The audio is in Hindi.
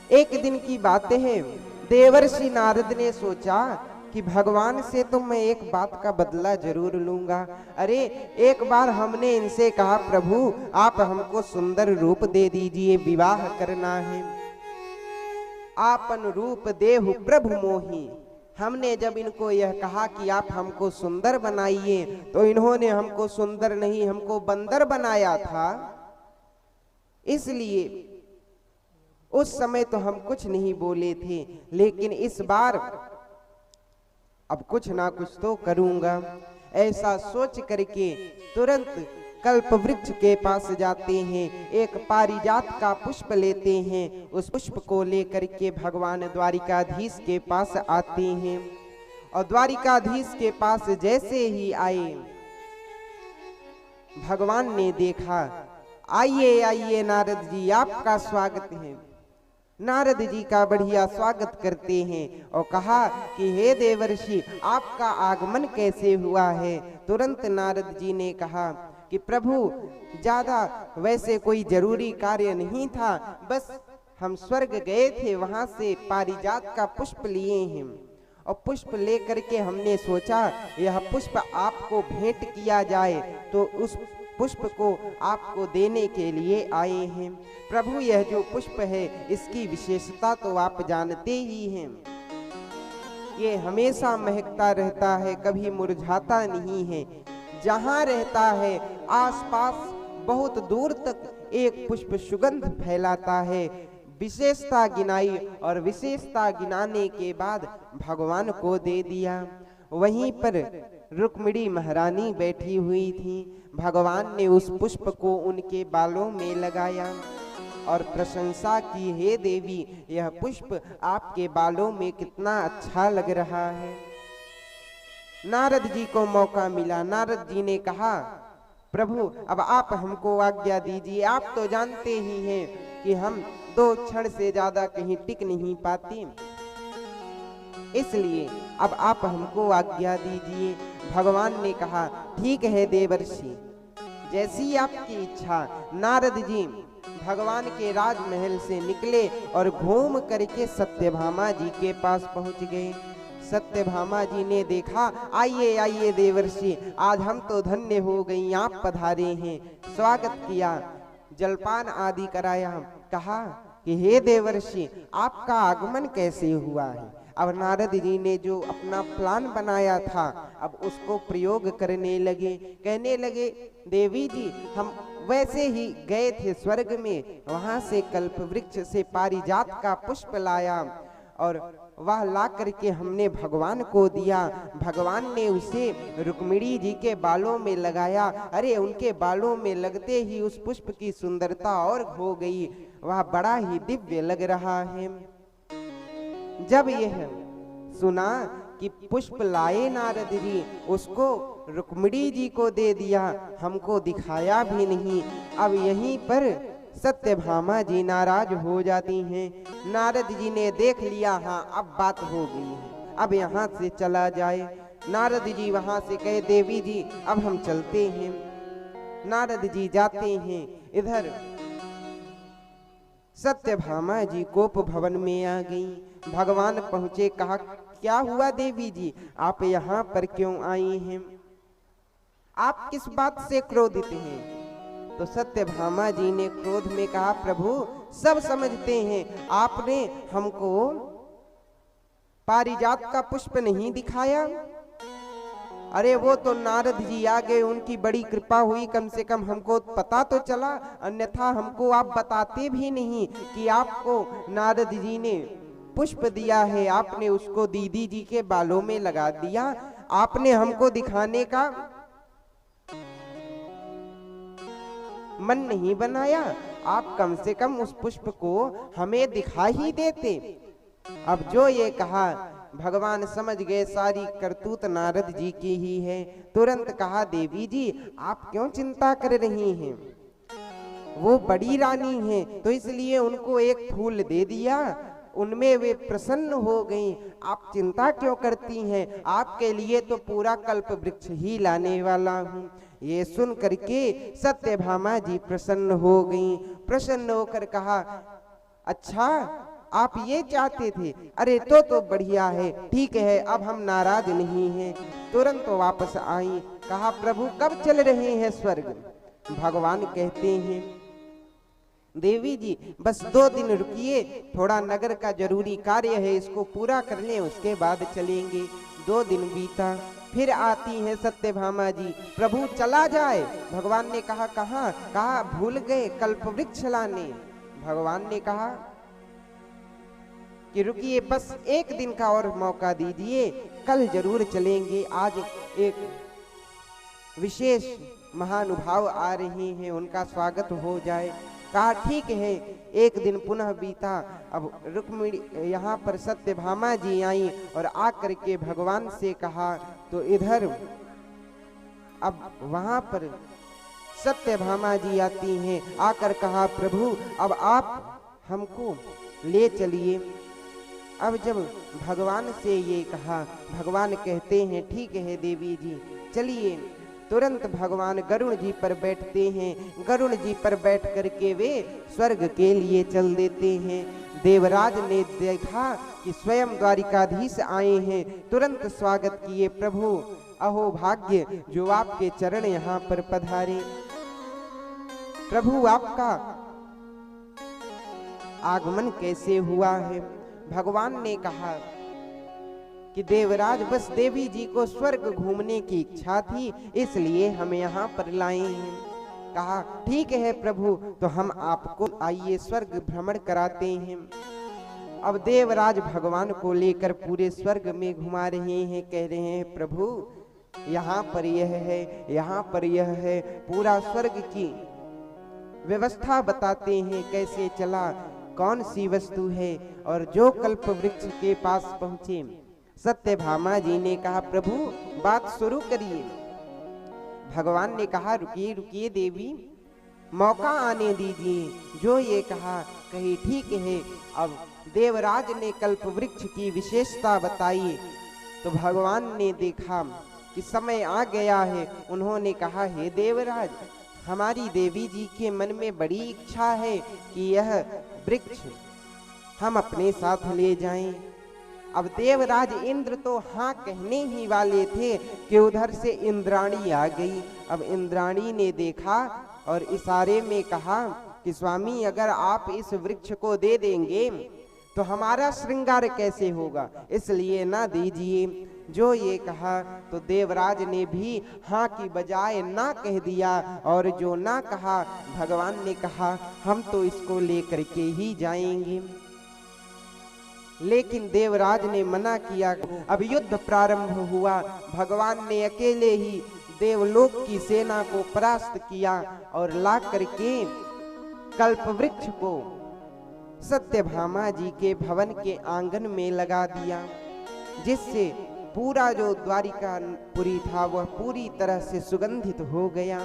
एक दिन की बात है, देवर्षि नारद ने सोचा कि भगवान से तो मैं एक बात का बदला जरूर लूंगा। अरे एक बार हमने इनसे कहा, प्रभु आप हमको सुंदर रूप दे दीजिए, विवाह करना है। आपन रूप देहु प्रभु मोही। हमने जब इनको यह कहा कि आप हमको सुंदर बनाइए, तो इन्होंने हमको सुंदर नहीं, हमको बंदर बनाया था। इसलिए उस समय तो हम कुछ नहीं बोले थे, लेकिन इस बार अब कुछ ना कुछ तो करूंगा। ऐसा सोच करके तुरंत कल्प वृक्ष के पास जाते हैं, एक पारिजात का पुष्प लेते हैं। उस पुष्प को लेकर के भगवान द्वारिकाधीश के पास आते हैं, और द्वारिकाधीश के पास जैसे ही आए, भगवान ने देखा, आइए आइए नारद जी, आपका स्वागत है। नारद जी का बढ़िया स्वागत करते हैं और कहा कि हे देवर्षि, आपका आगमन कैसे हुआ है। तुरंत नारद जी ने कहा कि प्रभु ज्यादा वैसे कोई जरूरी कार्य नहीं था, बस हम स्वर्ग गए थे, वहां से पारिजात का पुष्प लिए हैं, और पुष्प लेकर के हमने सोचा यह पुष्प आपको भेंट किया जाए, तो उस पुष्प को आपको देने के लिए आए हैं। प्रभु यह जो पुष्प है इसकी विशेषता तो आप जानते ही हैं, ये हमेशा महकता रहता है, कभी मुरझाता नहीं है। जहाँ रहता है आसपास बहुत दूर तक एक पुष्प सुगंध फैलाता है। विशेषता गिनाई और विशेषता गिनाने के बाद भगवान को दे दिया। वहीं पर रुक्मिणी महारानी बैठी हुई थी। भगवान ने उस पुष्प को उनके बालों में लगाया और प्रशंसा की, हे देवी यह पुष्प आपके बालों में कितना अच्छा लग रहा है। नारद जी को मौका मिला। नारद जी ने कहा, प्रभु अब आप हमको आज्ञा दीजिए, आप तो जानते ही हैं कि हम 2 क्षण से ज्यादा कहीं टिक नहीं पाते, इसलिए अब आप हमको आज्ञा दीजिए। भगवान ने कहा, ठीक है देवर्षि, जैसी आपकी इच्छा। नारद जी भगवान के राजमहल से निकले और घूम करके सत्यभामा जी के पास पहुंच गए। सत्यभामा जी ने देखा, आइए आइए देवर्षि, आज हम तो धन्य हो गई, आप पधारे हैं। स्वागत किया, जलपान आदि कराया। कहा कि हे देवर्षि, आपका आगमन कैसे हुआ है। अब नारद जी ने जो अपना प्लान बनाया था, अब उसको प्रयोग करने लगे। कहने लगे, देवी जी हम वैसे ही गए थे स्वर्ग में, वहां से कल्प वृक्ष से पारिजात का पुष्प लाया और वह ला करके हमने भगवान को दिया। भगवान ने उसे रुक्मिणी जी के बालों में लगाया। अरे उनके बालों में लगते ही उस पुष्प की सुंदरता और हो गई, वह बड़ा ही दिव्य लग रहा है। जब यह सुना कि पुष्प लाए नारद जी, उसको रुक्मिणी जी को दे दिया, हमको दिखाया भी नहीं। अब यहीं पर सत्यभामा जी नाराज हो जाती हैं। नारद जी ने देख लिया, हाँ अब बात हो गई है, अब यहाँ से चला जाए। नारद जी वहां से कहे, देवी जी अब हम चलते हैं। नारद जी जाते हैं। इधर सत्यभामा जी कोप भवन में आ गई। भगवान पहुंचे, कहा क्या हुआ देवी जी, आप यहाँ पर क्यों आई हैं, आप किस बात से क्रोधित हैं। तो सत्यभामा जी ने क्रोध में कहा, प्रभु सब समझते हैं, आपने हमको पारिजात का पुष्प नहीं दिखाया। अरे वो तो नारद जी आ गए, उनकी बड़ी कृपा हुई, कम से कम हमको पता तो चला, अन्यथा हमको आप बताते भी नहीं कि आपको नारद जी ने पुष्प दिया है। आपने उसको दीदी जी के बालों में लगा दिया, आपने हमको दिखाने का मन नहीं बनाया, आप कम से कम उस पुष्प को हमें दिखा ही देते। अब जो ये कहा, भगवान समझ गए सारी करतूत नारद जी की ही है। तुरंत कहा, देवी जी आप क्यों चिंता कर रही हैं, वो बड़ी रानी हैं, तो इसलिए उनको एक फूल दे दिया, उनमें वे प्रसन्न हो गईं। आप चिंता क्यों करती हैं, आपके लिए तो पूरा कल्प वृक्ष ही लाने वाला हूँ। ये सुन करके सत्यभामा जी प्रसन्न हो गईं। प्रसन्न होकर कहा, अच्छा आप ये चाहते थे? अरे तो बढ़िया है, ठीक है, अब हम नाराज नहीं हैं। तुरंत वापस आई। कहा प्रभु कब चल रहे हैं स्वर्ग? भगवान कहते हैं देवी जी बस 2 दिन रुकिए, थोड़ा नगर का जरूरी कार्य है, इसको पूरा कर लें, उसके बाद चलेंगे। 2 दिन बीता, फिर आती हैं सत्यभामा जी। प्रभु चला जाए। भगवान ने कहा कहाँ? कहा भूल गए कल्प वृक्ष लाने। भगवान ने कहा कि रुकिए, बस 1 दिन का और मौका दीजिए, कल जरूर चलेंगे। आज एक विशेष महानुभाव आ रहे हैं, उनका स्वागत हो जाए। कहा ठीक है। 1 दिन पुनः बीता। अब रुक्मिणी यहाँ पर सत्यभामा जी आई और आकर के भगवान से कहा, तो इधर अब वहां पर सत्यभामा जी आती हैं। आकर कहा प्रभु अब आप हमको ले चलिए। अब जब भगवान से ये कहा, भगवान कहते हैं ठीक है देवी जी चलिए। तुरंत भगवान गरुड़ जी पर बैठते हैं। गरुड़ जी पर बैठ करके वे स्वर्ग के लिए चल देते हैं। देवराज ने देखा कि स्वयं द्वारिकाधीश आए हैं, तुरंत स्वागत किए। प्रभु अहो भाग्य जो आपके चरण यहाँ पर पधारे। प्रभु आपका आगमन कैसे हुआ है? भगवान ने कहा कि देवराज बस देवी जी को स्वर्ग घूमने की इच्छा थी, इसलिए हम यहाँ पर लाए हैं। कहा ठीक है प्रभु, तो हम आपको आइए स्वर्ग भ्रमण कराते हैं। अब देवराज भगवान को लेकर पूरे स्वर्ग में घुमा रहे हैं। कह रहे हैं प्रभु यहाँ पर यह है, यहाँ पर यह है, पूरा स्वर्ग की व्यवस्था बताते हैं कैसे चला, कौन सी वस्तु है। और जो कल्प वृक्ष के पास पहुंचे, सत्यभामा जी ने कहा प्रभु बात शुरू करिए। भगवान ने कहा रुकिए रुकिए देवी, मौका आने दीजिए। जो ये कहा कही ठीक है। अब देवराज ने कल्प वृक्ष की विशेषता बताई तो भगवान ने देखा कि समय आ गया है। उन्होंने कहा हे देवराज, हमारी देवी जी के मन में बड़ी इच्छा है कि यह वृक्ष हम अपने साथ ले जाएं। अब देवराज इंद्र तो हाँ कहने ही वाले थे कि उधर से इंद्राणी आ गई। अब इंद्राणी ने देखा और इशारे में कहा कि स्वामी अगर आप इस वृक्ष को दे देंगे तो हमारा श्रृंगार कैसे होगा, इसलिए ना दीजिए। जो ये कहा तो देवराज ने भी हाँ की बजाय ना कह दिया। और जो ना कहा भगवान ने कहा हम तो इसको लेकर के ही जाएंगे। लेकिन देवराज ने मना किया। अब युद्ध प्रारंभ हुआ। भगवान ने अकेले ही देवलोक की सेना को परास्त किया और ला करके कल्प वृक्ष को सत्यभामा जी के भवन के आंगन में लगा दिया, जिससे पूरा जो द्वारिकापुरी था वह पूरी तरह से सुगंधित हो गया।